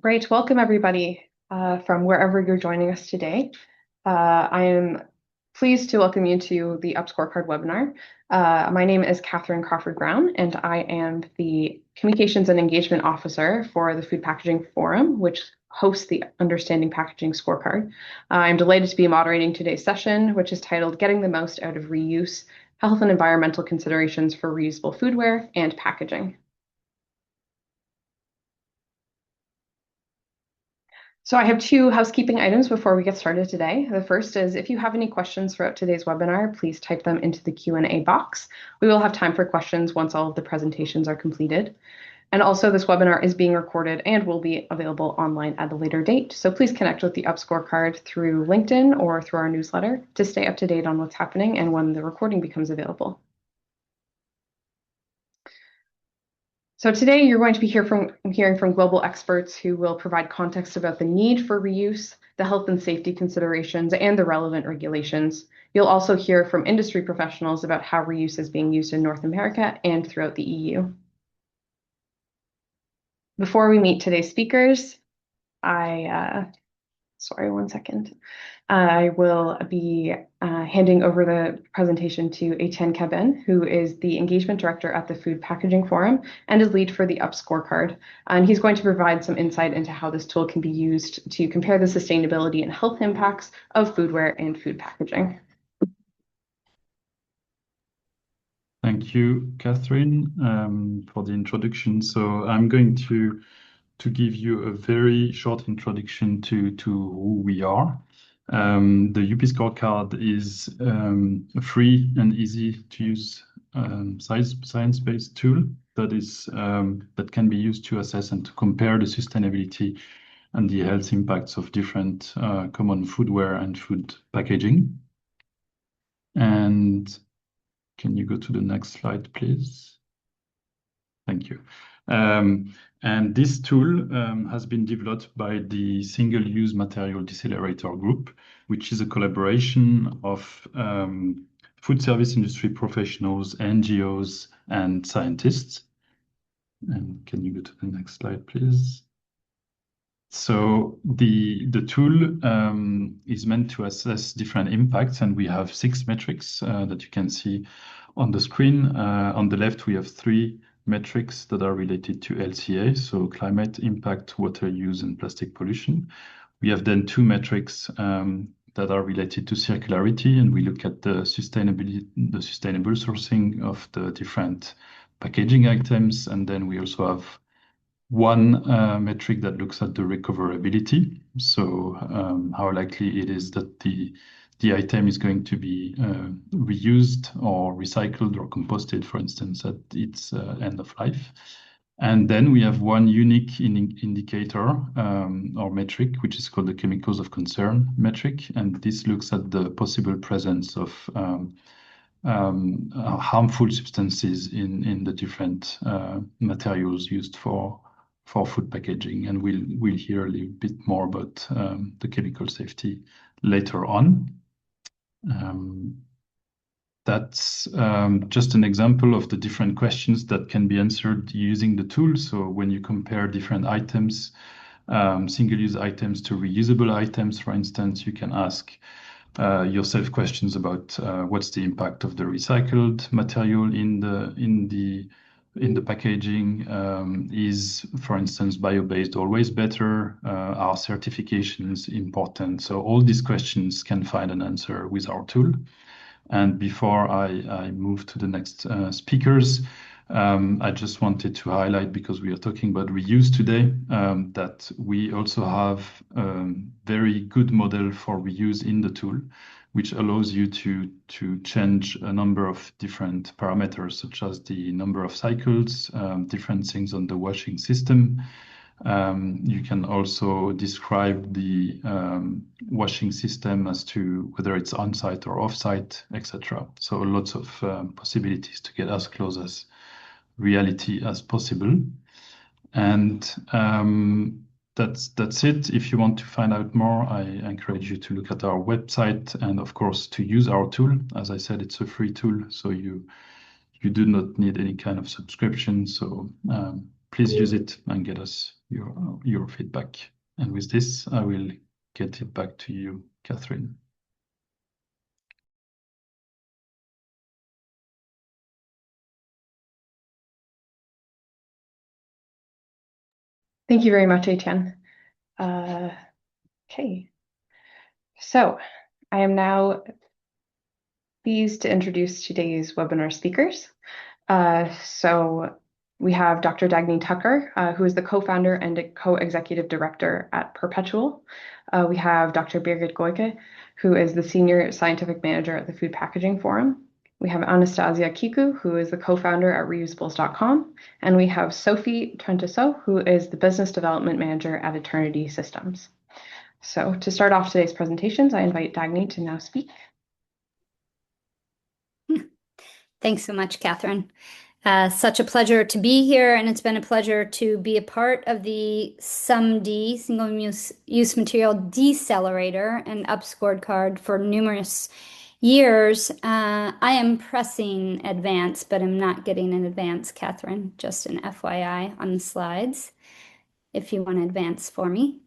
Great. Welcome, everybody, from wherever you're joining us today. I am pleased to welcome you to the Scorecard webinar. My name is Catherine Crawford-Brown, and I am the Communications and Engagement Officer for the Food Packaging Forum, which hosts the Understanding Packaging Scorecard. I'm delighted to be moderating today's session, which is titled Getting the Most Out of Reuse, Health and Environmental Considerations for Reusable Foodware and Packaging. So I have two housekeeping items before we get started today. The first is if you have any questions throughout today's webinar, please type them into the Q&A box. We will have time for questions once all of the presentations are completed. And also this webinar is being recorded and will be available online at a later date. So please connect with the Scorecard through LinkedIn or through our newsletter to stay up to date on what's happening and when the recording becomes available. So today you're going to be hearing from global experts who will provide context about the need for reuse, the health and safety considerations, and the relevant regulations. You'll also hear from industry professionals about how reuse is being used in North America and throughout the EU. Before we meet today's speakers, sorry, one second. I will be handing over the presentation to Etienne Cabane, who is the Engagement Director at the Food Packaging Forum and is lead for the Scorecard. And he's going to provide some insight into how this tool can be used to compare the sustainability and health impacts of foodware and food packaging. Thank you, Catherine, for the introduction. So I'm going to give you a very short introduction to who we are. The UP Scorecard is a free and easy to use science-based tool that can be used to assess and to compare the sustainability and the health impacts of different common foodware and food packaging. And can you go to the next slide, please? Thank you. And this tool has been developed by the Single-Use Material Decelerator Group, which is a collaboration of food service industry professionals, NGOs, and scientists. And can you go to the next slide, please? So the tool is meant to assess different impacts, and we have 6 metrics that you can see on the screen. On the left, we have 3 metrics that are related to LCA, so climate impact, water use, and plastic pollution. We have then 2 metrics that are related to circularity, and we look at the sustainable sourcing of the different packaging items. And then we also have 1 metric that looks at the recoverability, so how likely it is that the item is going to be reused or recycled or composted, for instance, at its end of life. And then we have 1 unique indicator or metric, which is called the chemicals of concern metric. And this looks at the possible presence of harmful substances in the different materials used for food packaging. And we'll hear a little bit more about the chemical safety later on. That's just an example of the different questions that can be answered using the tool. So when you compare different items, single-use items to reusable items, for instance, you can ask yourself questions about what's the impact of the recycled material in the packaging. Is, for instance, bio-based always better? Are certifications important? So all these questions can find an answer with our tool. And before I move to the next speakers, I just wanted to highlight, because we are talking about reuse today, that we also have a very good model for reuse in the tool, which allows you to change a number of different parameters, such as the number of cycles, different things on the washing system. You can also describe the washing system as to whether it's on-site or off-site, etc. So lots of possibilities to get as close as reality as possible. And that's it. If you want to find out more, I encourage you to look at our website and, of course, to use our tool. As I said, it's a free tool, so you do not need any kind of subscription. So please use it and get us your feedback. And with this, I will get it back to you, Catherine. Thank you very much, Etienne. Okay, so I am now pleased to introduce today's webinar speakers. So we have Dr. Dagny Tucker, who is the co-founder and co-executive director at Perpetual. We have Dr. Birgit Geueke, who is the senior scientific manager at the Food Packaging Forum. We have Anastasia Kiku, who is the co-founder at Reusables.com. And we have Sophie Trentesaux, who is the business development manager at Eternity Systems. So to start off today's presentations, I invite Dagny to now speak. Thanks so much, Catherine. Such a pleasure to be here, and it's been a pleasure to be a part of the SUMD, Single-Use Material Decelerator, and Scorecard for numerous years. I am pressing advance, but I'm not getting an advance, Catherine. Just an FYI on the slides, if you want to advance for me.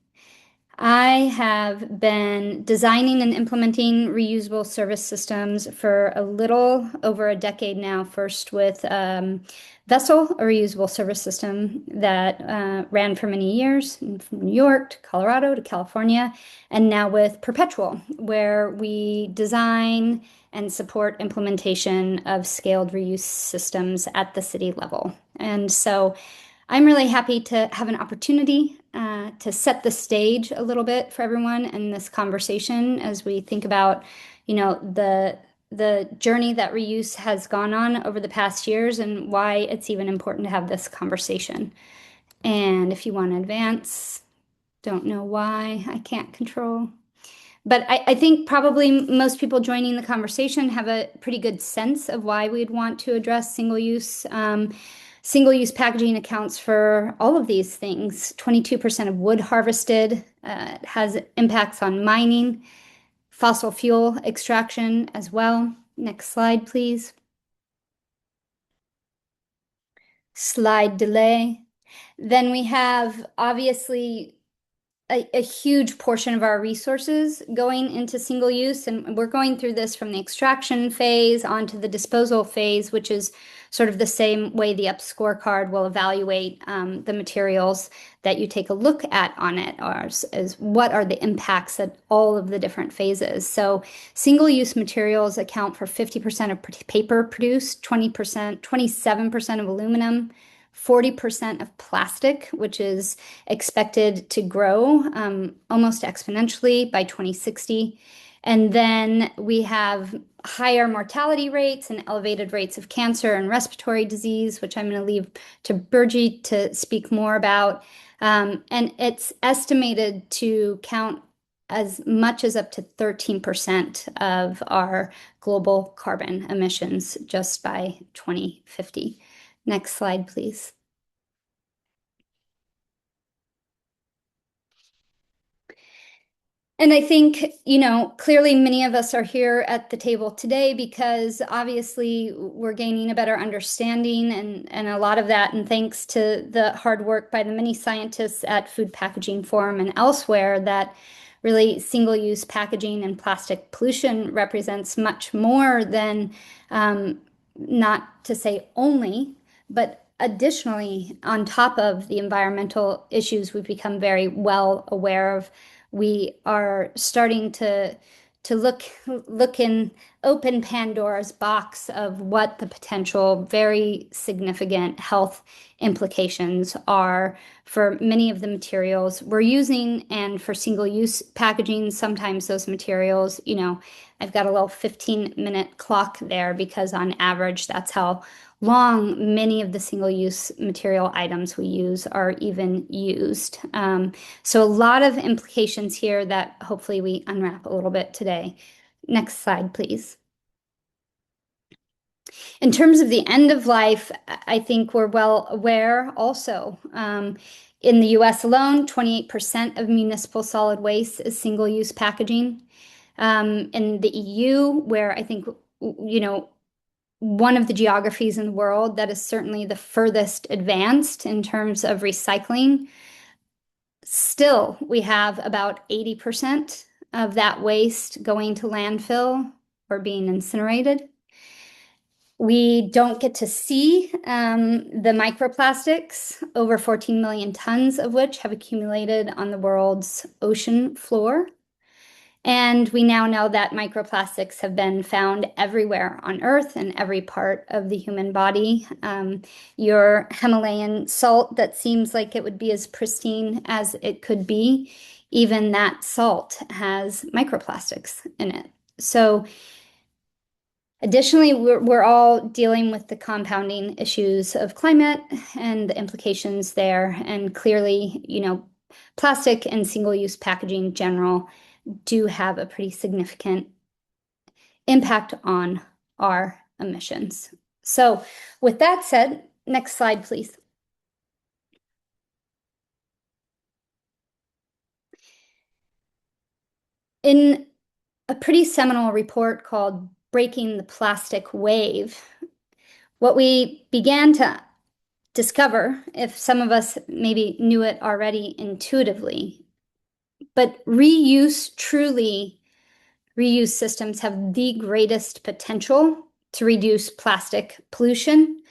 I have been designing and implementing reusable service systems for a little over a decade now, first with Vessel, a reusable service system that ran for many years from New York to Colorado to California, and now with Perpetual, where we design and support implementation of scaled reuse systems at the city level. And so I'm really happy to have an opportunity to set the stage a little bit for everyone in this conversation as we think about, the journey that reuse has gone on over the past years and why it's even important to have this conversation. And if you want to advance, don't know why I can't control. But I think probably most people joining the conversation have a pretty good sense of why we'd want to address single-use. Single-use packaging accounts for all of these things. 22% of wood harvested has impacts on mining, fossil fuel extraction as well. Next slide, please. Slide delay. Then we have obviously a huge portion of our resources going into single use, and we're going through this from the extraction phase onto the disposal phase, which is sort of the same way the UP scorecard will evaluate the materials that you take a look at on it, or as what are the impacts at all of the different phases. So single-use materials account for 50% of paper produced, 20%, 27% of aluminum, 40% of plastic, which is expected to grow almost exponentially by 2060. And then we have higher mortality rates and elevated rates of cancer and respiratory disease, which I'm going to leave to Birgit to speak more about. And it's estimated to count as much as up to 13% of our global carbon emissions just by 2050. Next slide, please. And I think, clearly many of us are here at the table today because obviously we're gaining a better understanding and a lot of that, and thanks to the hard work by the many scientists at Food Packaging Forum and elsewhere, that really single-use packaging and plastic pollution represents much more than, not to say only, but additionally, on top of the environmental issues we've become very well aware of. We are starting to look in open Pandora's box of what the potential very significant health implications are for many of the materials we're using, and for single-use packaging. Sometimes those materials, I've got a little 15-minute clock there because on average that's how long many of the single-use material items we use are even used. So a lot of implications here that hopefully we unwrap a little bit today. Next slide, please. In terms of the end of life, I think we're well aware also. In the US alone, 28% of municipal solid waste is single-use packaging. In the EU, where I think, one of the geographies in the world that is certainly the furthest advanced in terms of recycling. Still, we have about 80% of that waste going to landfill or being incinerated. We don't get to see the microplastics, over 14 million tons of which have accumulated on the world's ocean floor. And we now know that microplastics have been found everywhere on Earth and every part of the human body. Your Himalayan salt that seems like it would be as pristine as it could be, even that salt has microplastics in it. So additionally, we're all dealing with the compounding issues of climate and the implications there. And clearly, plastic and single-use packaging in general do have a pretty significant impact on our emissions. So with that said, next slide, please. In a pretty seminal report called Breaking the Plastic Wave, what we began to discover, if some of us maybe knew it already intuitively, but reuse systems have the greatest potential to reduce plastic pollution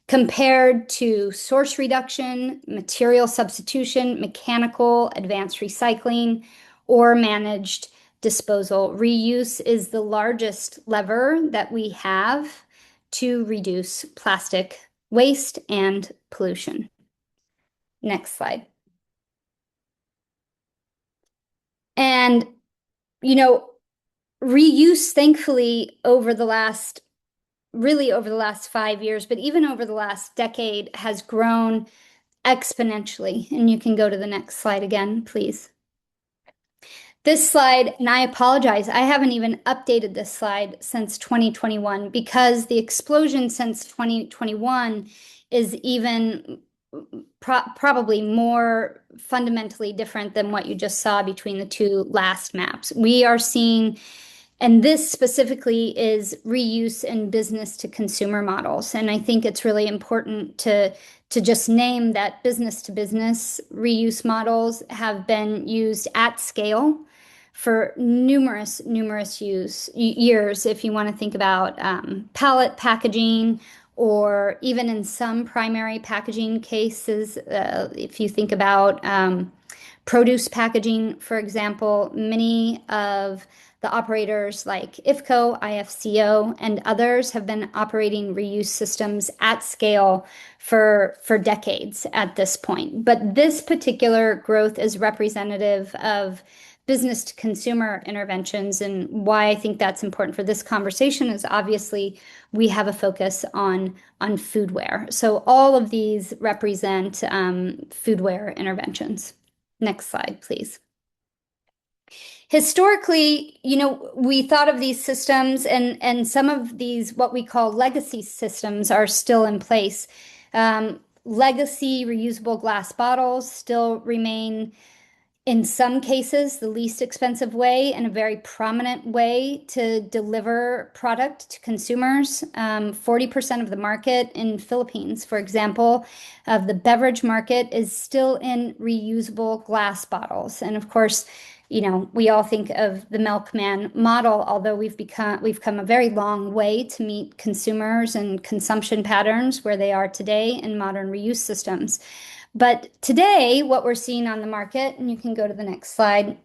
compared to source reduction, material substitution, mechanical, advanced recycling, or managed disposal. Reuse is the largest lever that we have to reduce plastic waste and pollution. Next slide. And, reuse, thankfully, over the last 5 years, but even over the last decade, has grown exponentially. And you can go to the next slide again, please. This slide, and I apologize, I haven't even updated this slide since 2021 because the explosion since 2021 is even probably more fundamentally different than what you just saw between the two last maps. We are seeing, and this specifically is reuse in business to consumer models. And I think it's really important to just name that business to business reuse models have been used at scale for numerous years. If you want to think about pallet packaging, or even in some primary packaging cases, if you think about produce packaging, for example, many of the operators like IFCO, and others have been operating reuse systems at scale for decades at this point. But this particular growth is representative of business to consumer interventions. And why I think that's important for this conversation is obviously we have a focus on foodware. So all of these represent foodware interventions. Next slide, please. Historically, we thought of these systems, and some of these, what we call legacy systems, are still in place. Legacy reusable glass bottles still remain, in some cases, the least expensive way and a very prominent way to deliver product to consumers. 40% of the market in Philippines, for example, of the beverage market is still in reusable glass bottles. And of course, we all think of the milkman model, although we've come a very long way to meet consumers and consumption patterns where they are today in modern reuse systems. But today, what we're seeing on the market, and you can go to the next slide,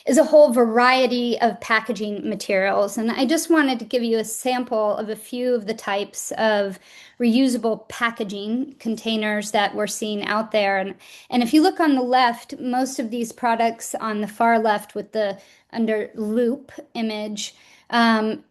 is a whole variety of packaging materials. And I just wanted to give you a sample of a few of the types of reusable packaging containers that we're seeing out there. And if you look on the left, most of these products on the far left with the under loop image,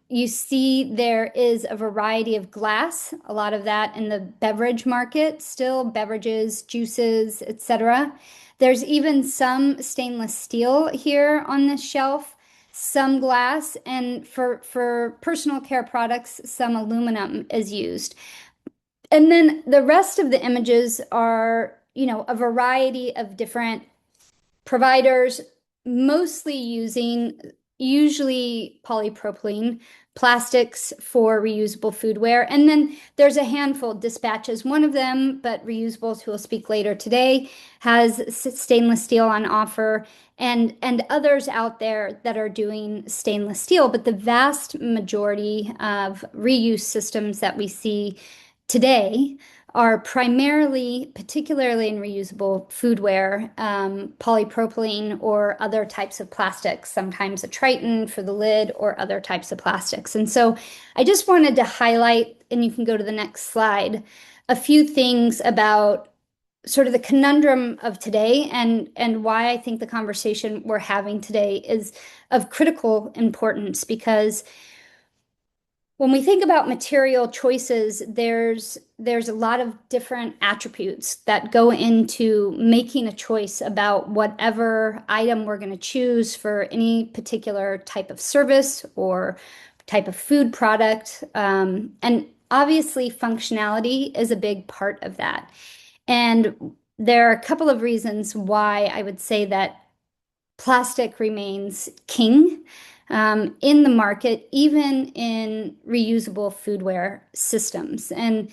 you see there is a variety of glass, a lot of that in the beverage market, still beverages, juices, etc. There's even some stainless steel here on this shelf, some glass, and for personal care products, some aluminum is used. And then the rest of the images are, a variety of different providers, mostly using usually polypropylene, plastics for reusable foodware, and then there's a handful, Dispatches one of them, but Reusables, who will speak later today, has stainless steel on offer, and others out there that are doing stainless steel. But the vast majority of reuse systems that we see today are primarily, particularly in reusable foodware, polypropylene or other types of plastics, sometimes a Triton for the lid or other types of plastics. And so I just wanted to highlight, and you can go to the next slide, a few things about sort of the conundrum of today and why I think the conversation we're having today is of critical importance, because when we think about material choices, there's a lot of different attributes that go into making a choice about whatever item we're going to choose for any particular type of service or type of food product. And obviously, functionality is a big part of that. And there are a couple of reasons why I would say that plastic remains king in the market, even in reusable foodware systems. And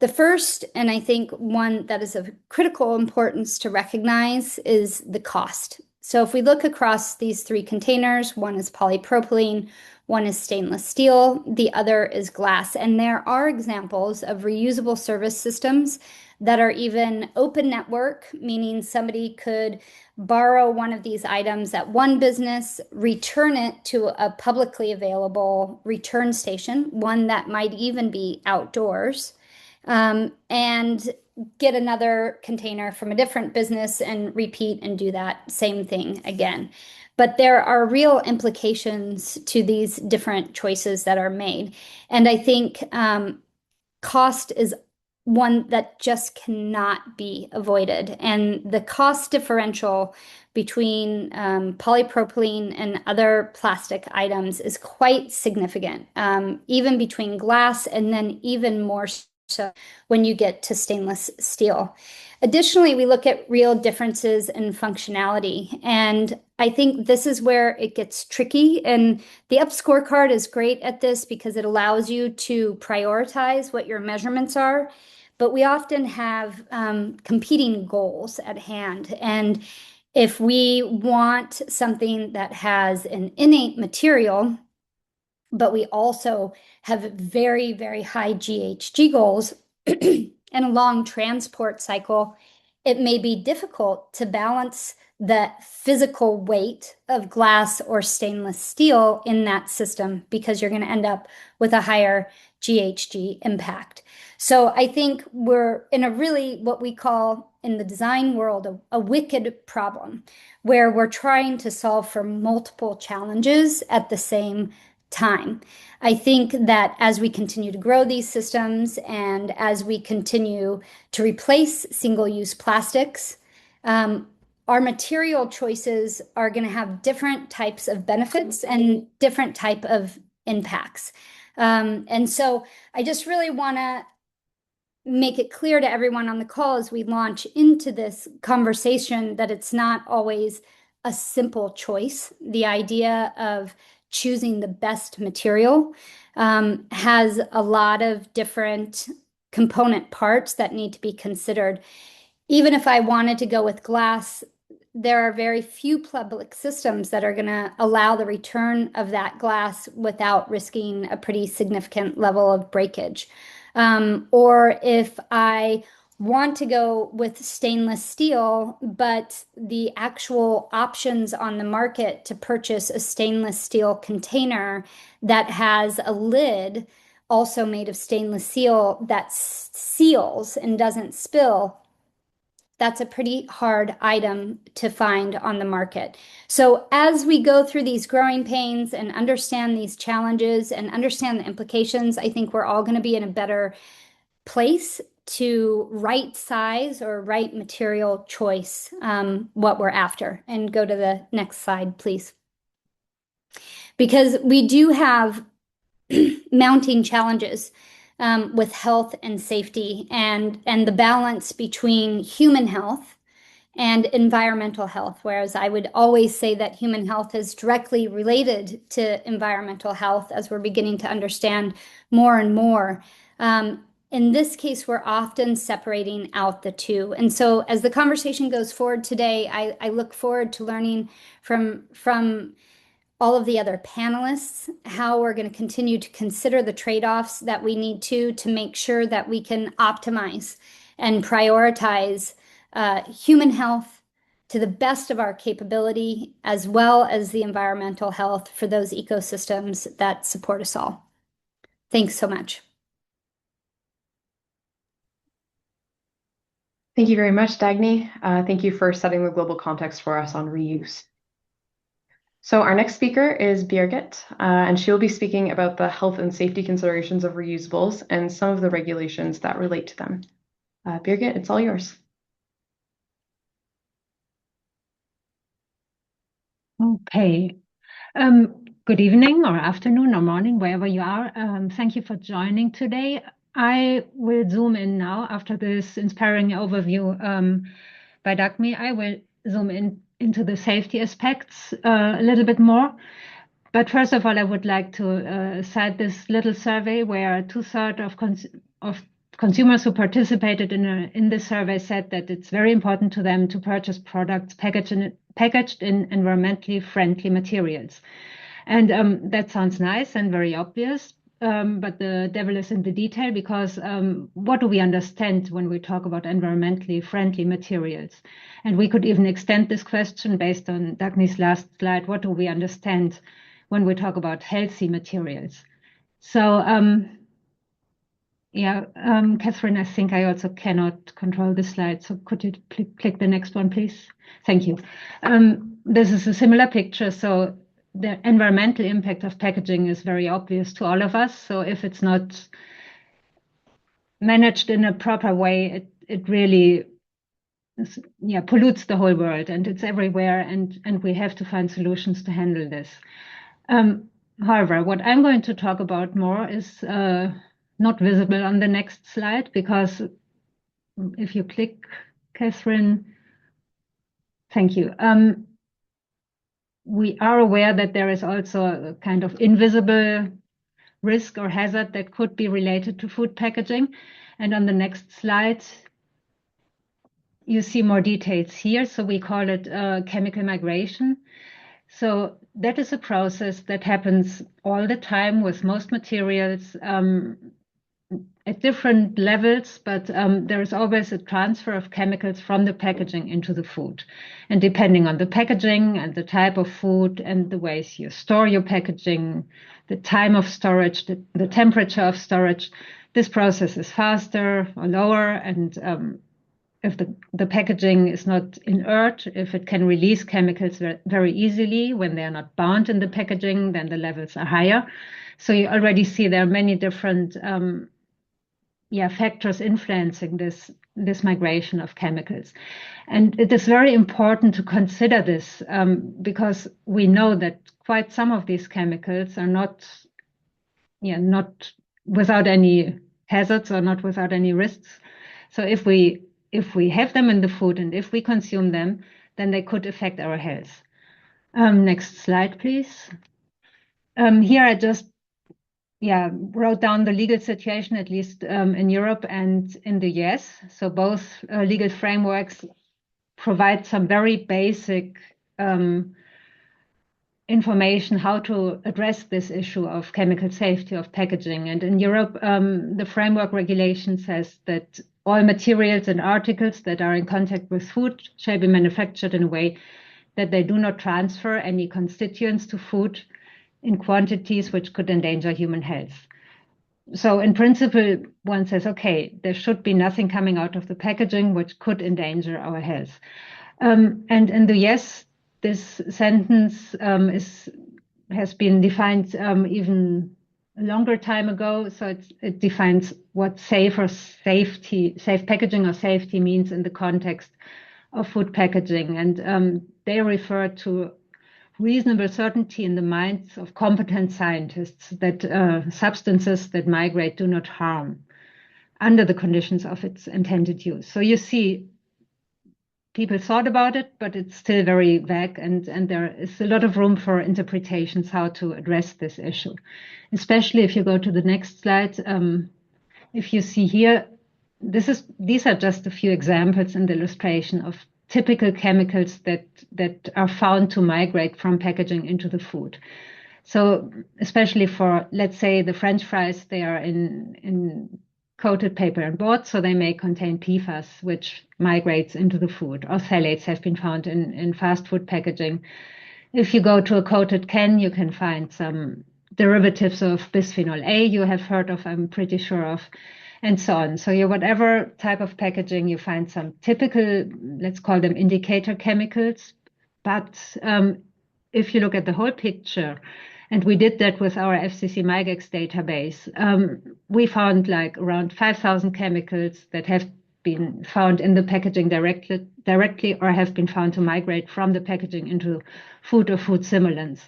the first, and I think one that is of critical importance to recognize, is the cost. So if we look across these three containers, one is polypropylene, one is stainless steel, the other is glass. And there are examples of reusable service systems that are even open network, meaning somebody could borrow one of these items at one business, return it to a publicly available return station, one that might even be outdoors, and get another container from a different business and repeat and do that same thing again. But there are real implications to these different choices that are made. And I think cost is one that just cannot be avoided. And the cost differential between polypropylene and other plastic items is quite significant, even between glass and then even more so when you get to stainless steel. Additionally, we look at real differences in functionality. And I think this is where it gets tricky. And the UP scorecard is great at this because it allows you to prioritize what your measurements are. But we often have competing goals at hand. And if we want something that has an innate material, but we also have very, very high GHG goals and a long transport cycle, it may be difficult to balance the physical weight of glass or stainless steel in that system because you're going to end up with a higher GHG impact. So I think we're in a really what we call in the design world a wicked problem, where we're trying to solve for multiple challenges at the same time. I think that as we continue to grow these systems and as we continue to replace single-use plastics, our material choices are going to have different types of benefits and different type of impacts. And so I just really want to make it clear to everyone on the call as we launch into this conversation that it's not always a simple choice. The idea of choosing the best material has a lot of different component parts that need to be considered. Even if I wanted to go with glass, there are very few public systems that are going to allow the return of that glass without risking a pretty significant level of breakage. Or if I want to go with stainless steel, but the actual options on the market to purchase a stainless steel container that has a lid also made of stainless steel that seals and doesn't spill, that's a pretty hard item to find on the market. So as we go through these growing pains and understand these challenges and understand the implications, I think we're all going to be in a better place to right size or right material choice what we're after. And go to the next slide, please. Because we do have mounting challenges with health and safety and the balance between human health and environmental health, whereas I would always say that human health is directly related to environmental health as we're beginning to understand more and more. In this case, we're often separating out the two. And so as the conversation goes forward today, I look forward to learning from all of the other panelists how we're going to continue to consider the trade-offs that we need to make sure that we can optimize and prioritize human health to the best of our capability, as well as the environmental health for those ecosystems that support us all. Thanks so much. Thank you very much, Dagny. Thank you for setting the global context for us on reuse. So our next speaker is Birgit, and she'll be speaking about the health and safety considerations of reusables and some of the regulations that relate to them. Birgit, it's all yours. Okay. Good evening or afternoon or morning, wherever you are. Thank you for joining today. I will zoom in now after this inspiring overview by Dagny. I will zoom into the safety aspects a little bit more. But first of all, I would like to cite this little survey where 2/3 of consumers who participated in this survey said that it's very important to them to purchase products packaged in environmentally friendly materials. And that sounds nice and very obvious, but the devil is in the detail, because what do we understand when we talk about environmentally friendly materials? And we could even extend this question based on Dagny's last slide. What do we understand when we talk about healthy materials? So Catherine, I think I also cannot control the slide. So could you click the next one, please? Thank you. This is a similar picture. So the environmental impact of packaging is very obvious to all of us. So if it's not managed in a proper way, it really pollutes the whole world, and it's everywhere, and we have to find solutions to handle this. However, what I'm going to talk about more is not visible on the next slide, because if you click, Catherine, thank you. We are aware that there is also a kind of invisible risk or hazard that could be related to food packaging. And on the next slide, you see more details here. So we call it chemical migration. So that is a process that happens all the time with most materials at different levels, but there is always a transfer of chemicals from the packaging into the food. And depending on the packaging and the type of food and the ways you store your packaging, the time of storage, the temperature of storage, this process is faster or lower. And if the packaging is not inert, if it can release chemicals very easily when they are not bound in the packaging, then the levels are higher. So you already see there are many different factors influencing this migration of chemicals. And it is very important to consider this because we know that quite some of these chemicals are not without any hazards or not without any risks. So if we have them in the food and if we consume them, then they could affect our health. Next slide, please. Here I just wrote down the legal situation, at least in Europe and in the US. So both legal frameworks provide some very basic information how to address this issue of chemical safety of packaging. And in Europe, the framework regulation says that all materials and articles that are in contact with food shall be manufactured in a way that they do not transfer any constituents to food in quantities which could endanger human health. So in principle, one says, okay, there should be nothing coming out of the packaging which could endanger our health. And in the US, this sentence has been defined even a longer time ago. So it defines what safe packaging or safety means in the context of food packaging. And they refer to reasonable certainty in the minds of competent scientists that substances that migrate do not harm under the conditions of its intended use. So you see people thought about it, but it's still very vague, and there is a lot of room for interpretations how to address this issue. Especially if you go to the next slide, if you see here, these are just a few examples in the illustration of typical chemicals that are found to migrate from packaging into the food. So especially for, let's say, the French fries, they are in coated paper and board, so they may contain PFAS, which migrates into the food. Or phthalates have been found in fast food packaging. If you go to a coated can, you can find some derivatives of bisphenol A you have heard of, I'm pretty sure of, and so on. So whatever type of packaging, you find some typical, let's call them indicator chemicals. But if you look at the whole picture, and we did that with our FCC MyGex database, we found like around 5,000 chemicals that have been found in the packaging directly or have been found to migrate from the packaging into food or food similants.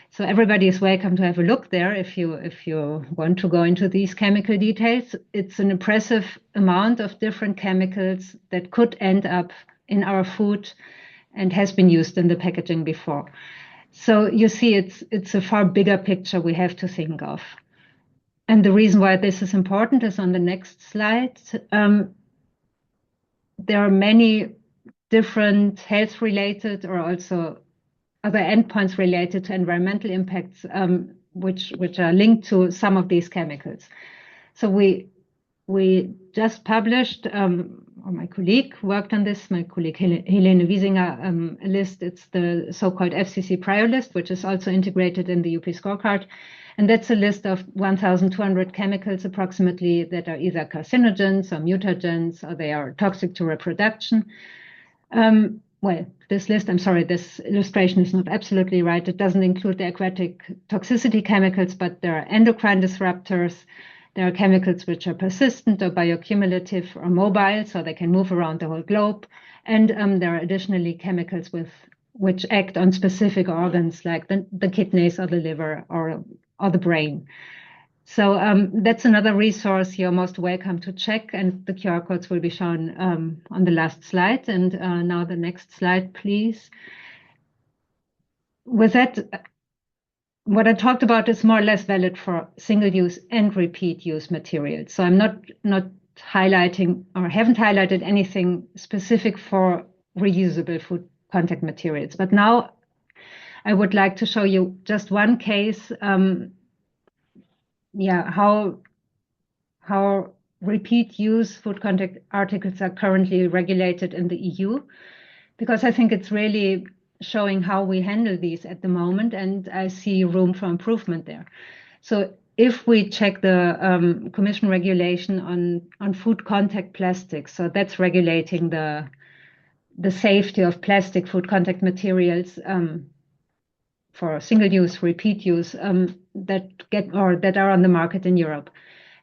So everybody is welcome to have a look there if you want to go into these chemical details. It's an impressive amount of different chemicals that could end up in our food and has been used in the packaging before. So you see, it's a far bigger picture we have to think of. And the reason why this is important is on the next slide. There are many different health-related or also other endpoints related to environmental impacts, which are linked to some of these chemicals. So we just published, or my colleague worked on this, my colleague Helene Wiesinger, a list. It's the so-called FCC prior list, which is also integrated in the UP scorecard. And that's a list of 1,200 chemicals approximately that are either carcinogens or mutagens, or they are toxic to reproduction. Well, this list, I'm sorry, this illustration is not absolutely right. It doesn't include the aquatic toxicity chemicals, but there are endocrine disruptors. There are chemicals which are persistent or bioaccumulative or mobile, so they can move around the whole globe. And there are additionally chemicals which act on specific organs like the kidneys or the liver or the brain. So that's another resource you're most welcome to check, and the QR codes will be shown on the last slide. And now the next slide, please. With that, what I talked about is more or less valid for single-use and repeat-use materials. So I'm not highlighting or haven't highlighted anything specific for reusable food contact materials. But now I would like to show you just one case. How repeat-use food contact articles are currently regulated in the EU, because I think it's really showing how we handle these at the moment, and I see room for improvement there. So if we check the Commission regulation on food contact plastics, so that's regulating the safety of plastic food contact materials for single-use, repeat-use that are on the market in Europe.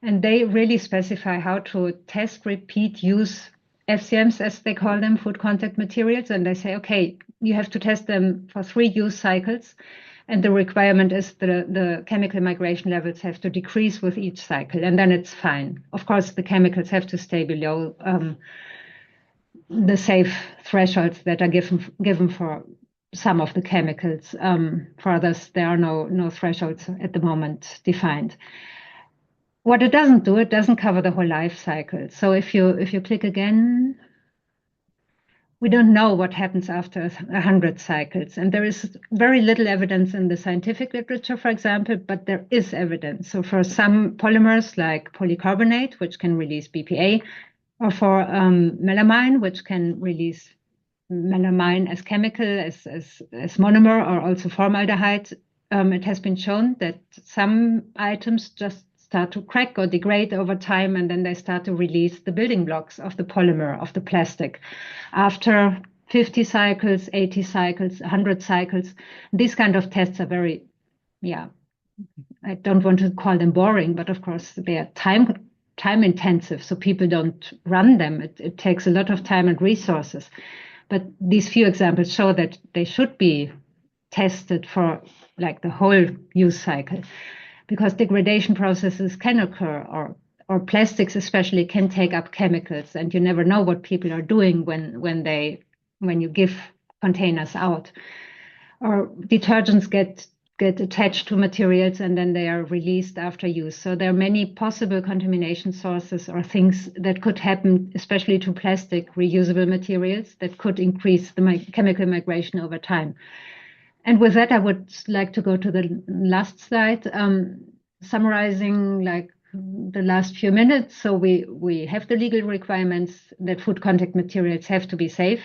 And they really specify how to test repeat-use FCMs, as they call them, food contact materials. And they say, okay, you have to test them for 3 use cycles. And the requirement is the chemical migration levels have to decrease with each cycle, and then it's fine. Of course, the chemicals have to stay below the safe thresholds that are given for some of the chemicals. For others, there are no thresholds at the moment defined. What it doesn't do, it doesn't cover the whole life cycle. So if you click again, we don't know what happens after 100 cycles. And there is very little evidence in the scientific literature, for example, but there is evidence. So for some polymers like polycarbonate, which can release BPA, or for melamine, which can release melamine as chemical, as monomer, or also formaldehyde, it has been shown that some items just start to crack or degrade over time, and then they start to release the building blocks of the polymer, of the plastic. After 50 cycles, 80 cycles, 100 cycles, these kind of tests are very, I don't want to call them boring, but of course they are time intensive, so people don't run them. It takes a lot of time and resources. But these few examples show that they should be tested for like the whole use cycle, because degradation processes can occur, or plastics especially can take up chemicals, and you never know what people are doing when they when you give containers out. Or detergents get attached to materials and then they are released after use. So there are many possible contamination sources or things that could happen, especially to plastic reusable materials, that could increase the chemical migration over time. And with that, I would like to go to the last slide, summarizing like the last few minutes. So we have the legal requirements that food contact materials have to be safe,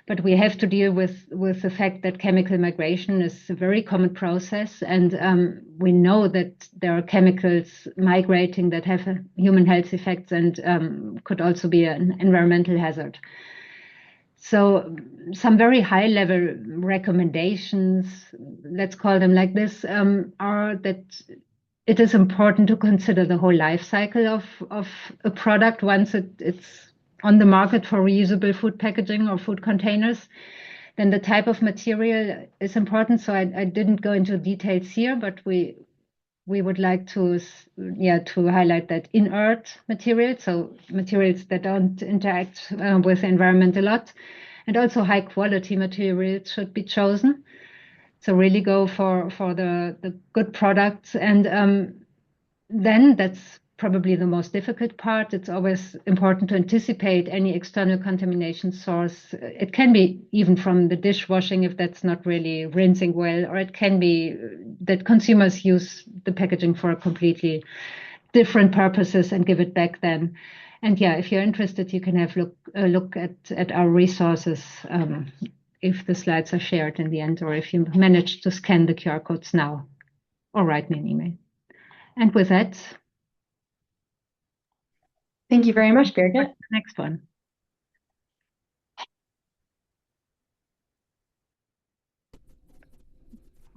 but we have to deal with the fact that chemical migration is a very common process. And we know that there are chemicals migrating that have human health effects and could also be an environmental hazard. So some very high level recommendations, let's call them like this, are that it is important to consider the whole life cycle of a product once it's on the market for reusable food packaging or food containers. Then the type of material is important. So I didn't go into details here, but we would like to highlight that inert materials, so materials that don't interact with the environment a lot, and also high quality materials should be chosen. So really go for the good products. And then that's probably the most difficult part. It's always important to anticipate any external contamination source. It can be even from the dishwashing if that's not really rinsing well, or it can be that consumers use the packaging for completely different purposes and give it back then. And yeah, if you're interested, you can have a look at our resources if the slides are shared in the end, or if you manage to scan the QR codes now, or write me an email. And with that, thank you very much, Birgit. Next one.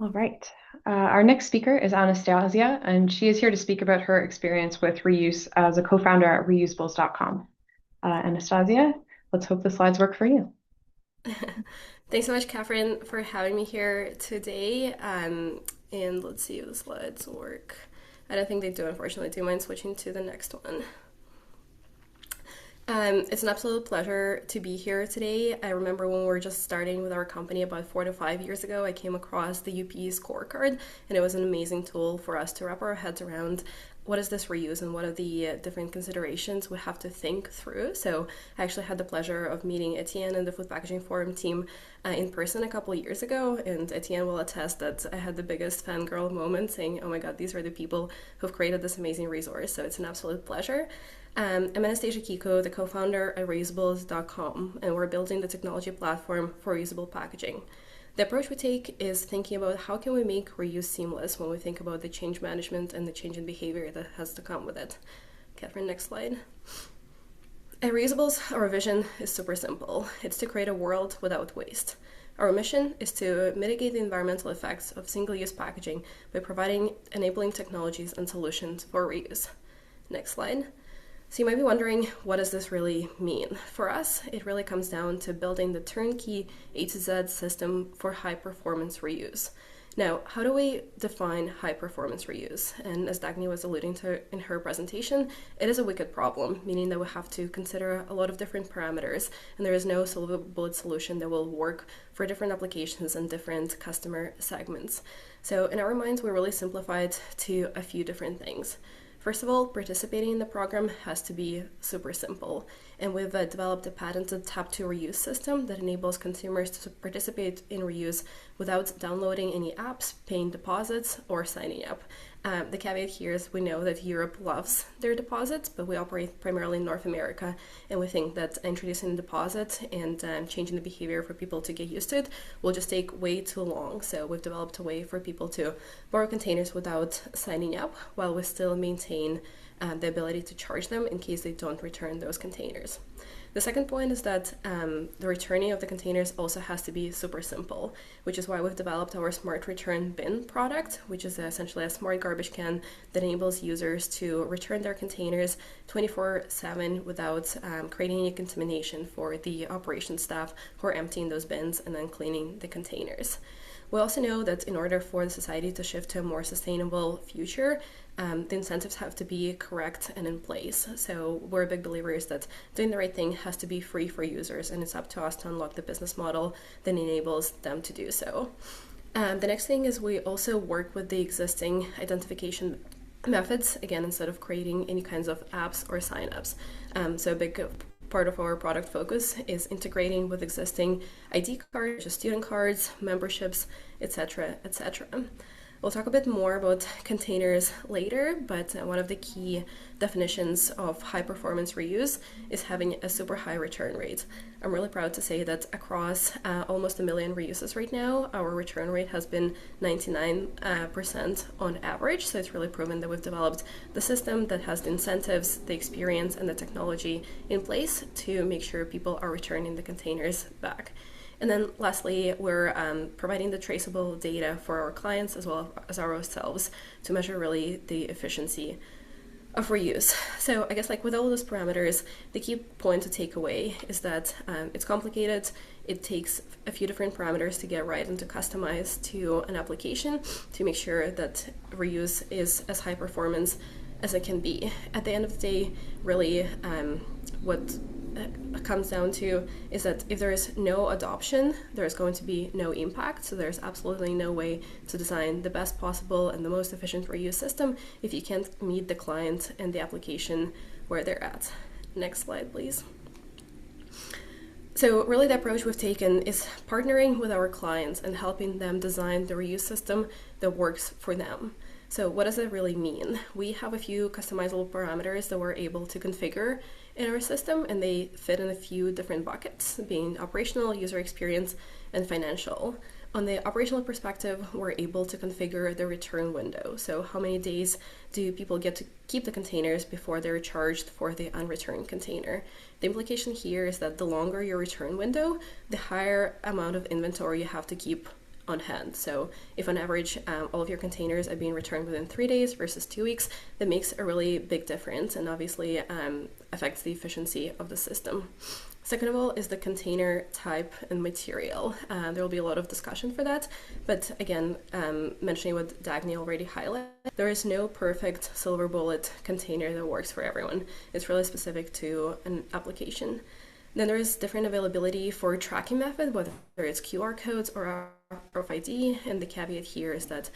All right. Our next speaker is Anastasia, and she is here to speak about her experience with reuse as a co-founder at reusables.com. Anastasia, let's hope the slides work for you. Thanks so much, Catherine, for having me here today. And let's see if the slides work. I don't think they do, unfortunately. Do you mind switching to the next one? It's an absolute pleasure to be here today. I remember when we were just starting with our company about 4 to 5 years ago, I came across the UP Scorecard, and it was an amazing tool for us to wrap our heads around what is this reuse and what are the different considerations we have to think through. So I actually had the pleasure of meeting Etienne and the Food Packaging Forum team in person a couple of years ago, and Etienne will attest that I had the biggest fangirl moment saying, oh my god, these are the people who've created this amazing resource. So it's an absolute pleasure. I'm Anastasia Kiku, the co-founder at Reusables.com, and we're building the technology platform for reusable packaging. The approach we take is thinking about how can we make reuse seamless when we think about the change management and the change in behavior that has to come with it. Catherine, next slide. At Reusables, our vision is super simple. It's to create a world without waste. Our mission is to mitigate the environmental effects of single-use packaging by providing enabling technologies and solutions for reuse. Next slide. So you might be wondering, what does this really mean? For us, it really comes down to building the turnkey A to Z system for high-performance reuse. Now, how do we define high-performance reuse? And as Dagny was alluding to in her presentation, it is a wicked problem, meaning that we have to consider a lot of different parameters, and there is no silver bullet solution that will work for different applications and different customer segments. So in our minds, we really simplified to a few different things. First of all, participating in the program has to be super simple, and we've developed a patented tap-to-reuse system that enables consumers to participate in reuse without downloading any apps, paying deposits, or signing up. The caveat here is we know that Europe loves their deposits, but we operate primarily in North America, and we think that introducing a deposit and changing the behavior for people to get used to it will just take way too long. So we've developed a way for people to borrow containers without signing up, while we still maintain the ability to charge them in case they don't return those containers. The second point is that the returning of the containers also has to be super simple, which is why we've developed our Smart Return Bin product, which is essentially a smart garbage can that enables users to return their containers 24/7 without creating any contamination for the operations staff who are emptying those bins and then cleaning the containers. We also know that in order for the society to shift to a more sustainable future, the incentives have to be correct and in place. So we're big believers that doing the right thing has to be free for users, and it's up to us to unlock the business model that enables them to do so. The next thing is we also work with the existing identification methods, again, instead of creating any kinds of apps or signups. So a big part of our product focus is integrating with existing ID cards, just student cards, memberships, etc., etc. We'll talk a bit more about containers later, but one of the key definitions of high performance reuse is having a super high return rate. I'm really proud to say that across almost 1 million reuses right now, our return rate has been 99% on average. So it's really proven that we've developed the system that has the incentives, the experience, and the technology in place to make sure people are returning the containers back. And then lastly, we're providing the traceable data for our clients as well as ourselves to measure really the efficiency of reuse. So I guess like with all those parameters, the key point to take away is that it's complicated. It takes a few different parameters to get right and to customize to an application to make sure that reuse is as high performance as it can be. At the end of the day, really what comes down to is that if there is no adoption, there's going to be no impact. So there's absolutely no way to design the best possible and the most efficient reuse system if you can't meet the client and the application where they're at. Next slide, please. So really the approach we've taken is partnering with our clients and helping them design the reuse system that works for them. So what does that really mean? We have a few customizable parameters that we're able to configure in our system, and they fit in a few different buckets, being operational, user experience, and financial. On the operational perspective, we're able to configure the return window. So how many days do people get to keep the containers before they're charged for the unreturned container? The implication here is that the longer your return window, the higher amount of inventory you have to keep on hand. So if on average all of your containers are being returned within 3 days versus 2 weeks, that makes a really big difference and obviously affects the efficiency of the system. Second of all is the container type and material. There will be a lot of discussion for that, but again, mentioning what Dagny already highlighted, there is no perfect silver bullet container that works for everyone. It's really specific to an application. Then there is different availability for tracking method, whether it's QR codes or RFID, and the caveat here is that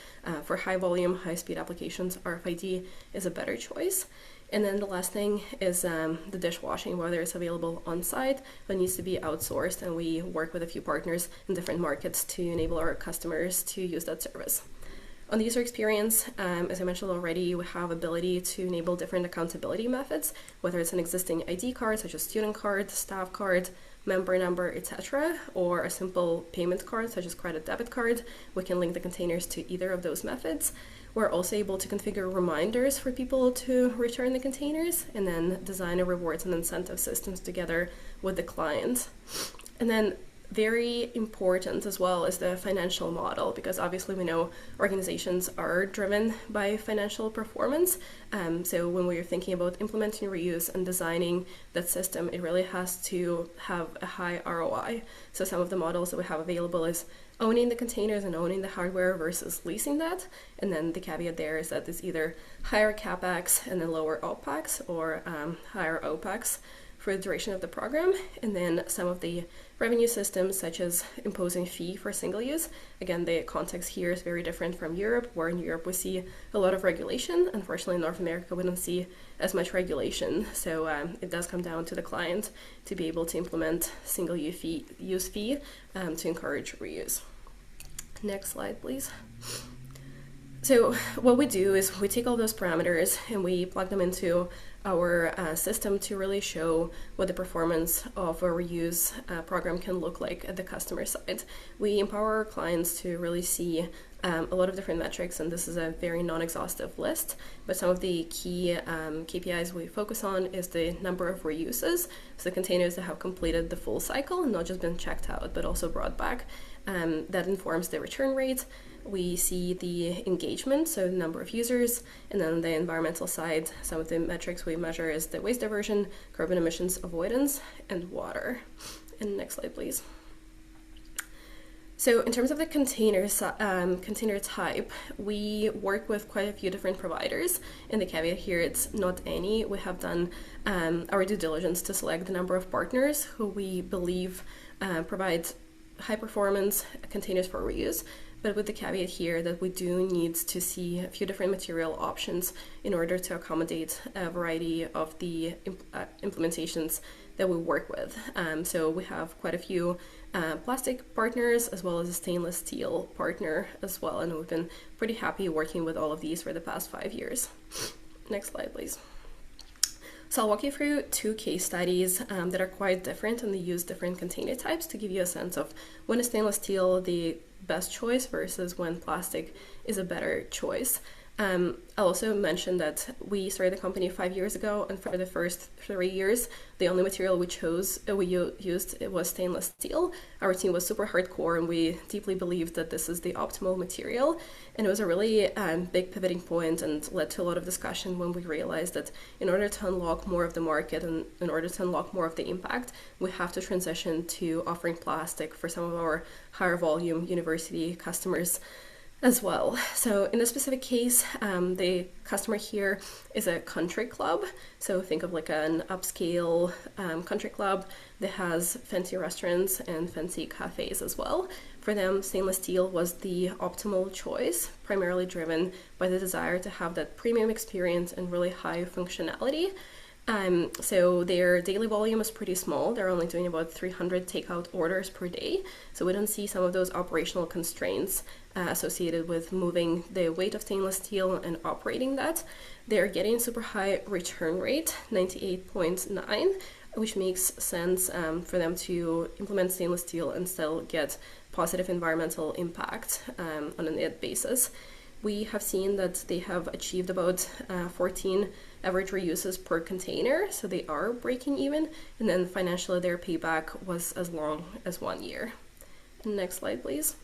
for high volume, high speed applications, RFID is a better choice. And then the last thing is the dishwashing, whether it's available on site, but needs to be outsourced, and we work with a few partners in different markets to enable our customers to use that service. On the user experience, as I mentioned already, we have ability to enable different accountability methods, whether it's an existing ID card, such as student card, staff card, member number, etc., or a simple payment card, such as credit debit card. We can link the containers to either of those methods. We're also able to configure reminders for people to return the containers, and then design a rewards and incentive systems together with the client. And then very important as well is the financial model, because obviously we know organizations are driven by financial performance. So when we're thinking about implementing reuse and designing that system, it really has to have a high ROI. So some of the models that we have available is owning the containers and owning the hardware versus leasing that. And then the caveat there is that it's either higher CapEx and then lower OpEx, or higher OpEx for the duration of the program. And then some of the revenue systems, such as imposing fee for single use. Again, the context here is very different from Europe, where in Europe we see a lot of regulation. Unfortunately, in North America, we don't see as much regulation. So it does come down to the client to be able to implement single use fee to encourage reuse. Next slide, please. So what we do is we take all those parameters and we plug them into our system to really show what the performance of a reuse program can look like at the customer side. We empower our clients to really see a lot of different metrics, and this is a very non-exhaustive list, but some of the key KPIs we focus on is the number of reuses, so the containers that have completed the full cycle, not just been checked out, but also brought back. That informs the return rate. We see the engagement, so the number of users, and then on the environmental side, some of the metrics we measure is the waste diversion, carbon emissions avoidance, and water. And next slide, please. So in terms of the container type, we work with quite a few different providers. In the caveat here, it's not any. We have done our due diligence to select the number of partners who we believe provide high performance containers for reuse, but with the caveat here that we do need to see a few different material options in order to accommodate a variety of the implementations that we work with. So we have quite a few plastic partners as well as a stainless steel partner as well, and we've been pretty happy working with all of these for the past 5 years. Next slide, please. So I'll walk you through 2 case studies that are quite different, and they use different container types to give you a sense of when is stainless steel the best choice versus when plastic is a better choice. I'll also mention that we started the company 5 years ago, and for the first 3 years, the only material we used it was stainless steel. Our team was super hardcore, and we deeply believed that this is the optimal material. And it was a really big pivoting point and led to a lot of discussion when we realized that in order to unlock more of the market and in order to unlock more of the impact, we have to transition to offering plastic for some of our higher volume university customers as well. So in this specific case, the customer here is a country club. So think of like an upscale country club that has fancy restaurants and fancy cafes as well. For them, stainless steel was the optimal choice, primarily driven by the desire to have that premium experience and really high functionality. So their daily volume is pretty small. They're only doing about 300 takeout orders per day. So we don't see some of those operational constraints associated with moving the weight of stainless steel and operating that. They're getting super high return rate, 98.9, which makes sense for them to implement stainless steel and still get positive environmental impact on a net basis. We have seen that they have achieved about 14 average reuses per container, so they are breaking even, and then financially their payback was as long as 1 year. Next slide, please.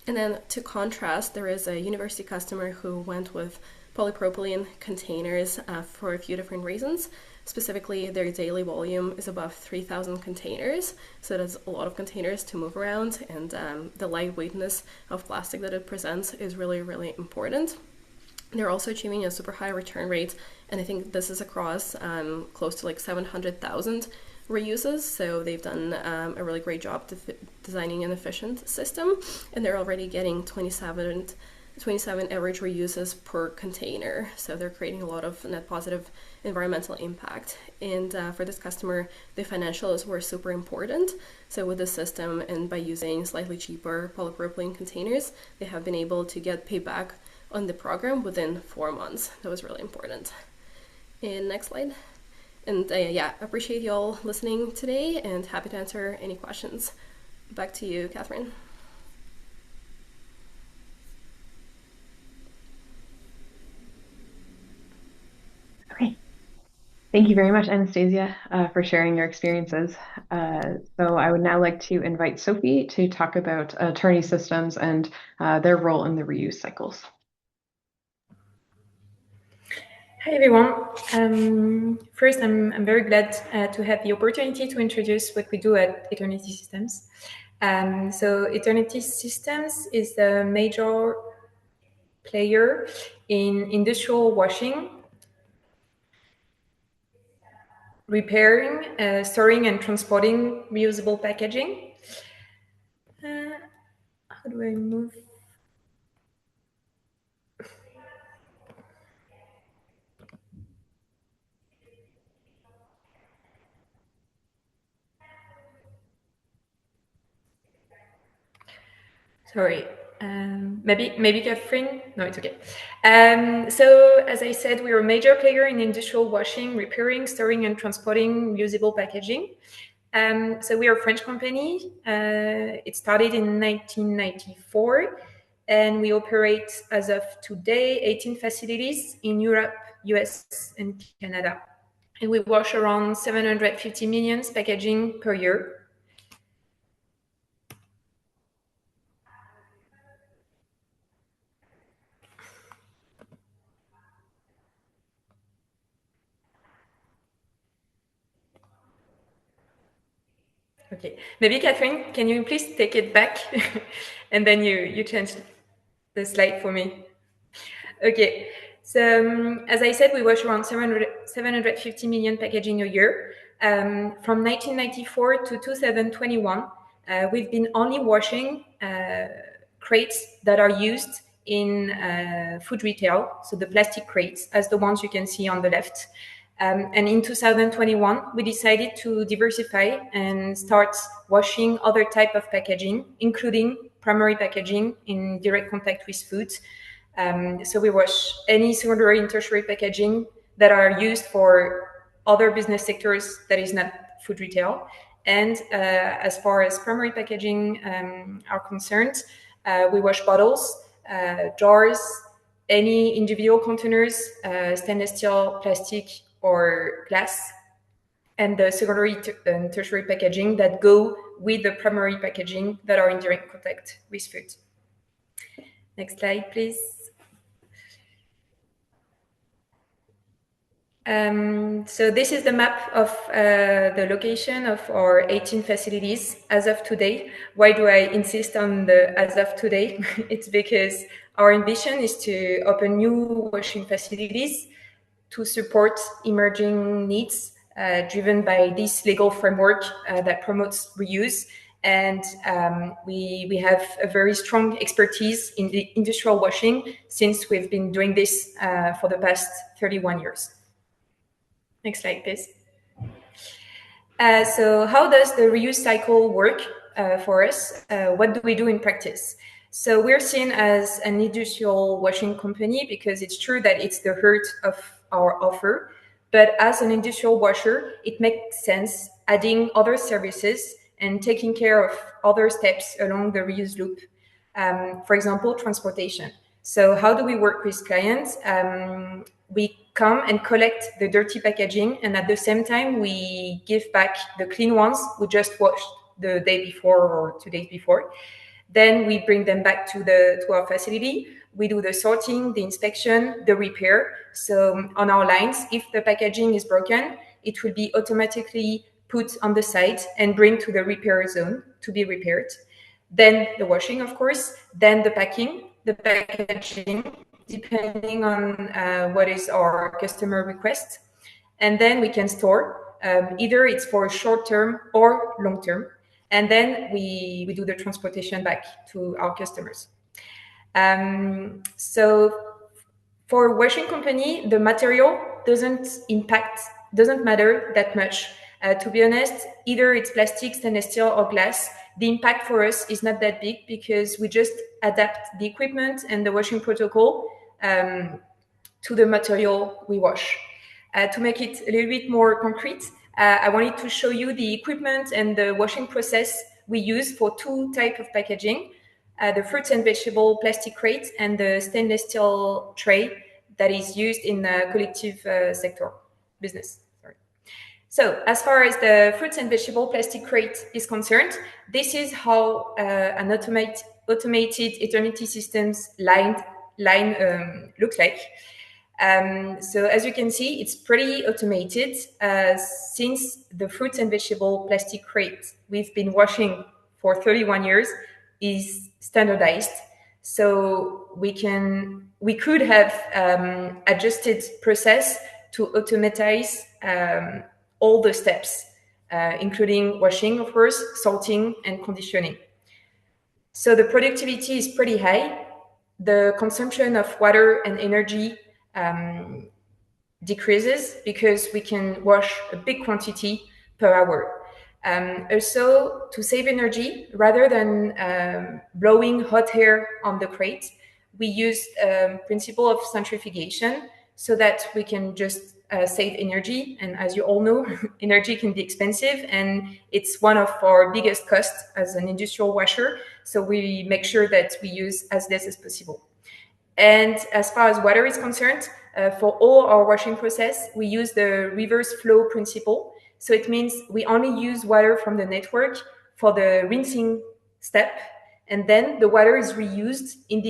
And then to contrast, there is a university customer who went with polypropylene containers for a few different reasons. Specifically, their daily volume is above 3,000 containers, so that's a lot of containers to move around, and the lightweightness of plastic that it presents is really, really important. They're also achieving a super high return rate, and I think this is across close to like 700,000 reuses, so they've done a really great job designing an efficient system, and they're already getting 27 average reuses per container, so they're creating a lot of net positive environmental impact. And for this customer, the financials were super important. So with this system and by using slightly cheaper polypropylene containers, they have been able to get payback on the program within 4 months. That was really important. And next slide. And yeah, appreciate you all listening today and happy to answer any questions. Back to you, Catherine. Okay. Thank you very much, Anastasia, for sharing your experiences. So I would now like to invite Sophie to talk about attorney systems and their role in the reuse cycles. Hi everyone. First, I'm very glad to have the opportunity to introduce what we do at Eternity Systems. So Eternity Systems is a major player in industrial washing, repairing, storing and transporting reusable packaging. How do I move? Sorry, maybe Catherine? No, it's okay. So as I said, we're a major player in industrial washing, repairing, storing and transporting reusable packaging. So we are a French company. It started in 1994 and we operate as of today 18 facilities in Europe, US and Canada. And we wash around 750 million packaging per year. Okay, maybe Catherine, can you please take it back and then you change the slide for me. Okay, so as I said, we wash around 750 million packaging a year. From 1994 to 2021, we've been only washing crates that are used in food retail, so the plastic crates, as the ones you can see on the left. And in 2021, we decided to diversify and start washing other type of packaging, including primary packaging in direct contact with food. So we wash any secondary and tertiary packaging that are used for other business sectors that is not food retail. And as far as primary packaging are concerned, we wash bottles, jars, any individual containers, stainless steel, plastic, or glass, and the secondary and tertiary packaging that go with the primary packaging that are in direct contact with food. Next slide, please. So this is the map of the location of our 18 facilities as of today. Why do I insist on the as of today? It's because our ambition is to open new washing facilities to support emerging needs driven by this legal framework that promotes reuse. And we have a very strong expertise in the industrial washing since we've been doing this for the past 31 years. Next slide, please. So how does the reuse cycle work for us? What do we do in practice? So we're seen as an industrial washing company because it's true that it's the heart of our offer. But as an industrial washer, it makes sense adding other services and taking care of other steps along the reuse loop. For example, transportation. So how do we work with clients? We come and collect the dirty packaging, and at the same time, we give back the clean ones we just washed the day before or 2 days before. Then we bring them back to our facility. We do the sorting, the inspection, the repair. So on our lines, if the packaging is broken, it will be automatically put on the site and bring to the repair zone to be repaired. Then the washing, of course, then the packing, the packaging, depending on what is our customer request. And then we can store, either it's for short term or long term. And then we do the transportation back to our customers. So for washing company, the material doesn't matter that much. To be honest, either it's plastic, stainless steel, or glass. The impact for us is not that big because we just adapt the equipment and the washing protocol to the material we wash. To make it a little bit more concrete, I wanted to show you the equipment and the washing process we use for two types of packaging, the fruits and vegetable plastic crate and the stainless steel tray that is used in the collective sector business. So as far as the fruits and vegetable plastic crate is concerned, this is how an automated eternity systems line looks like. So as you can see, it's pretty automated since the fruits and vegetable plastic crate we've been washing for 31 years is standardized. So we could have adjusted process to automatize all the steps, including washing, of course, sorting, and conditioning. So the productivity is pretty high. The consumption of water and energy decreases because we can wash a big quantity per hour. Also, to save energy, rather than blowing hot air on the crate, we use principle of centrifugation so that we can just save energy. And as you all know, energy can be expensive and it's one of our biggest costs as an industrial washer. So we make sure that we use as less as possible. And as far as water is concerned, for all our washing process, we use the reverse flow principle. So it means we only use water from the network for the rinsing step, and then the water is reused in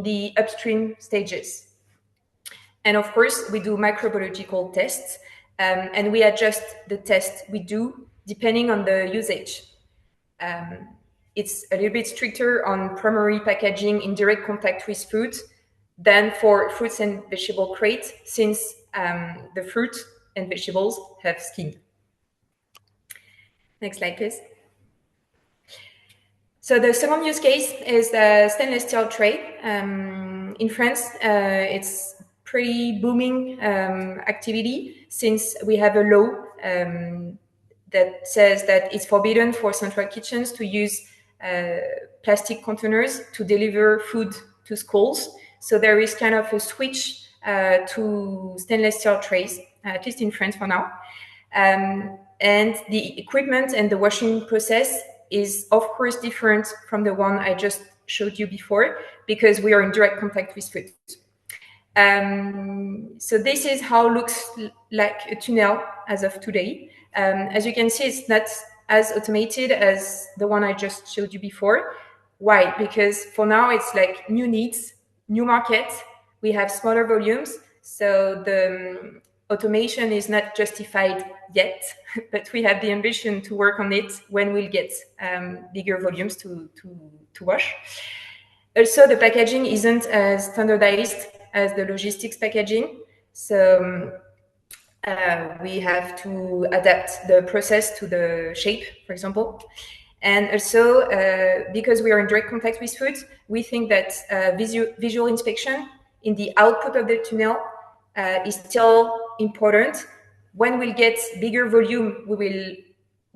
the upstream stages. And of course, we do microbiological tests, and we adjust the test we do depending on the usage. It's a little bit stricter on primary packaging in direct contact with food than for fruits and vegetable crate, since the fruit and vegetables have skin. Next slide, please. So the second use case is the stainless steel tray. In France, it's pretty booming activity, since we have a law that says that it's forbidden for central kitchens to use plastic containers to deliver food to schools. So there is kind of a switch to stainless steel trays, at least in France for now. And the equipment and the washing process is, of course, different from the one I just showed you before, because we are in direct contact with food. So this is how it looks like a tunnel as of today. As you can see, it's not as automated as the one I just showed you before. Why? Because for now, it's like new needs, new market. We have smaller volumes, so the automation is not justified yet, but we have the ambition to work on it when we'll get bigger volumes to wash. Also, the packaging isn't as standardized as the logistics packaging, so we have to adapt the process to the shape, for example. And also, because we are in direct contact with food, we think that visual inspection in the output of the tunnel is still important. When we'll get bigger volume, we will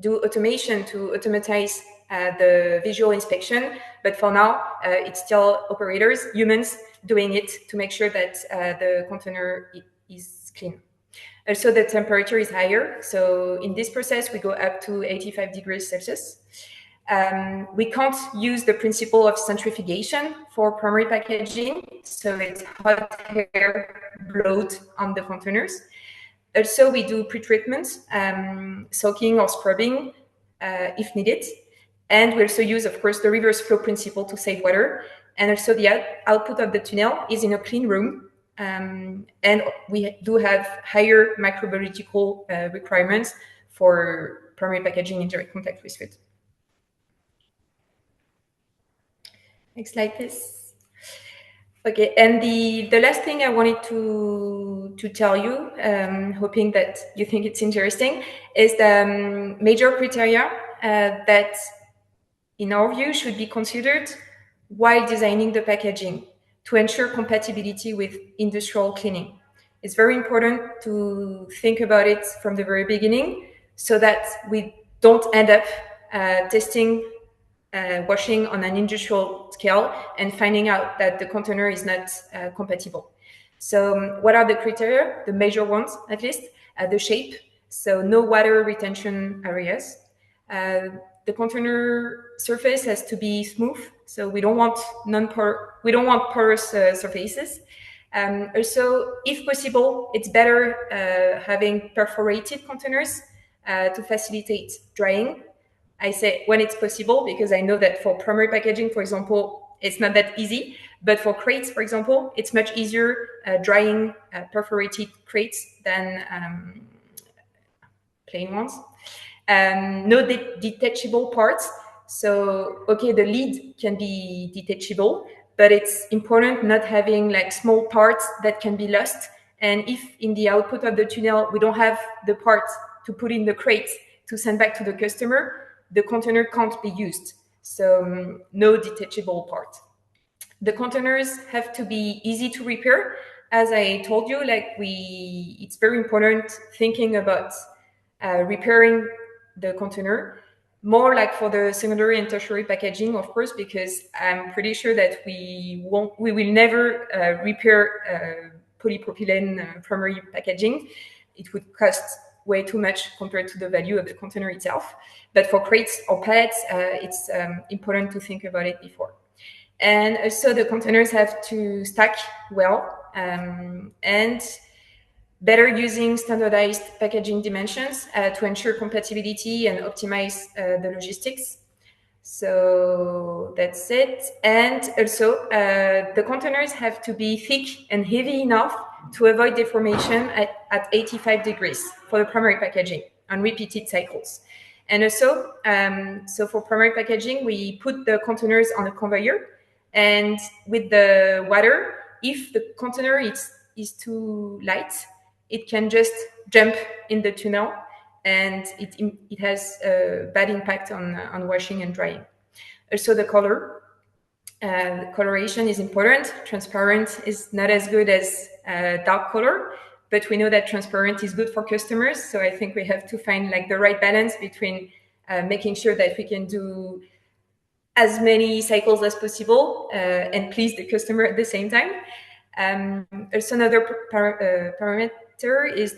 do automation to automatize the visual inspection. But for now, it's still operators, humans, doing it to make sure that the container is clean. Also, the temperature is higher. So in this process, we go up to 85 degrees Celsius. We can't use the principle of centrifugation for primary packaging, so it's hot air blowed on the containers. Also, we do pre-treatment, soaking or scrubbing if needed. And we also use, of course, the reverse flow principle to save water. And also the output of the tunnel is in a clean room. And we do have higher microbiological requirements for primary packaging in direct contact with food. Next slide, please. Okay, and the last thing I wanted to tell you, hoping that you think it's interesting, is the major criteria that, in our view, should be considered while designing the packaging to ensure compatibility with industrial cleaning. It's very important to think about it from the very beginning so that we don't end up testing washing on an industrial scale and finding out that the container is not compatible. So what are the criteria? The major ones, at least, the shape. So no water retention areas. The container surface has to be smooth. So we don't want porous surfaces. Also, if possible, it's better having perforated containers to facilitate drying. I say when it's possible, because I know that for primary packaging, for example, it's not that easy. But for crates, for example, it's much easier drying perforated crates than plain ones. No detachable parts. So, okay, the lid can be detachable, but it's important not having like small parts that can be lost. And if in the output of the tunnel, we don't have the parts to put in the crate to send back to the customer, the container can't be used. So no detachable part. The containers have to be easy to repair. As I told you, it's very important thinking about repairing the container, more like for the secondary and tertiary packaging, of course, because I'm pretty sure that we will never repair polypropylene primary packaging. It would cost way too much compared to the value of the container itself. But for crates or pallets, it's important to think about it before. And also the containers have to stack well and better using standardized packaging dimensions to ensure compatibility and optimize the logistics. So that's it. And also the containers have to be thick and heavy enough to avoid deformation at 85 degrees for the primary packaging on repeated cycles. And also, so for primary packaging, we put the containers on a conveyor, and with the water, if the container is too light, it can just jump in the tunnel, and it has a bad impact on washing and drying. Also, the color. Coloration is important. Transparent is not as good as dark color, but we know that transparent is good for customers. So I think we have to find like the right balance between making sure that we can do as many cycles as possible and please the customer at the same time. Also, another parameter is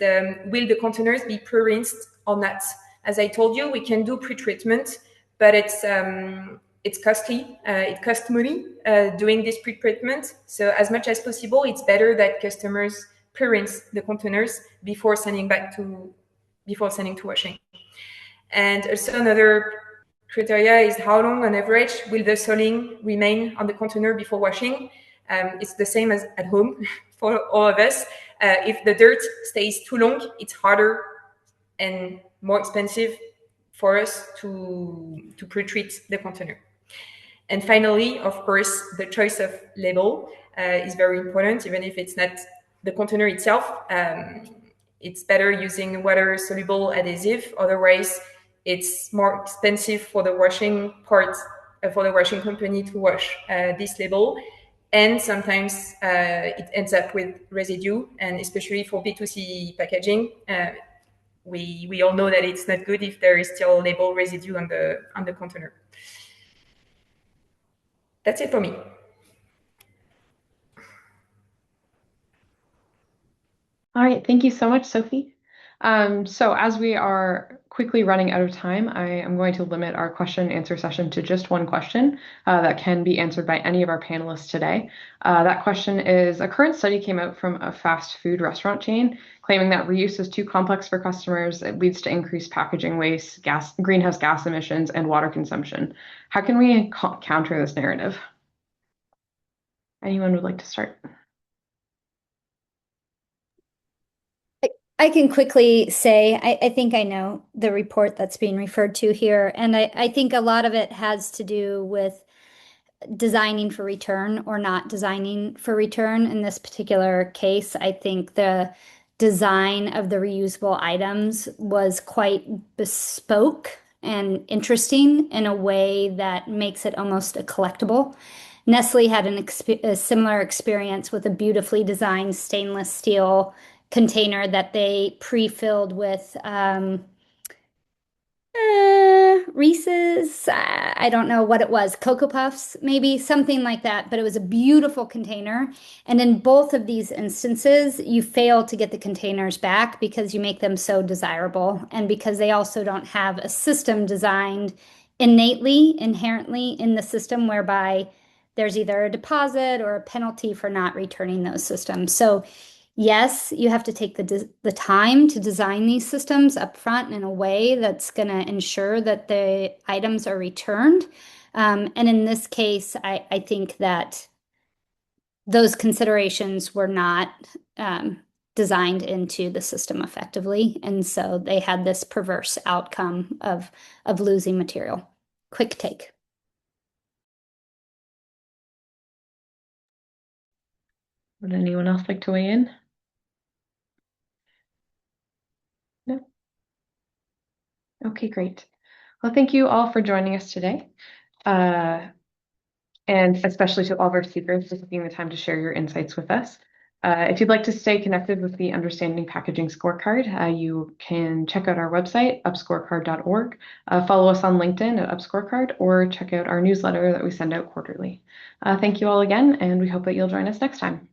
will the containers be pre-rinsed or not? As I told you, we can do pre-treatment, but it's costly. It costs money doing this pre-treatment. So as much as possible, it's better that customers pre-rinse the containers before sending to washing. And also another criteria is how long on average will the soiling remain on the container before washing. It's the same as at home for all of us. If the dirt stays too long, it's harder and more expensive for us to pre-treat the container. And finally, of course, the choice of label is very important, even if it's not the container itself. It's better using water-soluble adhesive. Otherwise, it's more expensive for the washing for the washing company to wash this label. And sometimes it ends up with residue, and especially for B2C packaging, we all know that it's not good if there is still label residue on the container. That's it for me. All right, thank you so much, Sophie. So as we are quickly running out of time, I am going to limit our question and answer session to just one question that can be answered by any of our panelists today. That question is, a current study came out from a fast food restaurant chain claiming that reuse is too complex for customers. It leads to increased packaging waste, greenhouse gas emissions, and water consumption. How can we counter this narrative? Anyone would like to start? I can quickly say, I think I know the report that's being referred to here. And I think a lot of it has to do with designing for return or not designing for return. In this particular case, I think the design of the reusable items was quite bespoke and interesting in a way that makes it almost a collectible. Nestle had a similar experience with a beautifully designed stainless steel container that they pre-filled with Reese's, I don't know what it was, Cocoa Puffs, maybe something like that, but it was a beautiful container. And in both of these instances, you fail to get the containers back because you make them so desirable, and because they also don't have a system designed inherently in the system whereby there's either a deposit or a penalty for not returning those systems. So yes, you have to take the time to design these systems up front in a way that's going to ensure that the items are returned. And in this case, I think that those considerations were not designed into the system effectively. And so they had this perverse outcome of losing material. Quick take. Would anyone else like to weigh in? No? Okay, great. Well, thank you all for joining us today. And especially to all of our speakers for taking the time to share your insights with us. If you'd like to stay connected with the Understanding Packaging Scorecard, you can check out our website, upscorecard.org, follow us on LinkedIn at upscorecard, or check out our newsletter that we send out quarterly. Thank you all again, and we hope that you'll join us next time.